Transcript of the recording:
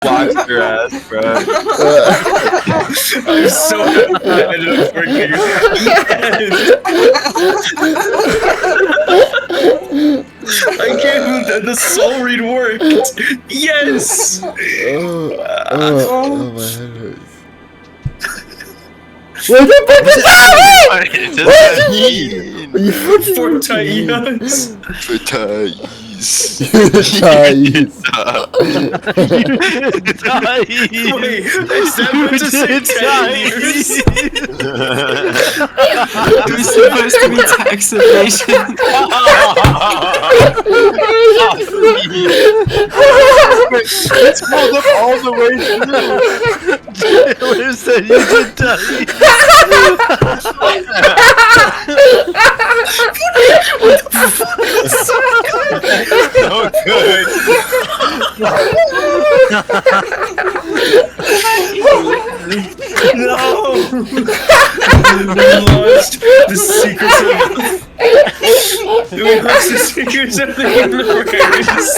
Box your ass, bro. I'm so happy that ended up working. Yes! I can't believe that the soul read worked! Yes! Oh, my head hurts. What the fuck is that? What does What that did mean? What you fucking For mean? Tainas! For ties. Ties. Wait, is that meant to say 10 years? It was supposed to be tax evasion. It's pulled up all the way through. Taylor said you did die. So good. No! We lost the secrets of... We lost the secrets of the universe!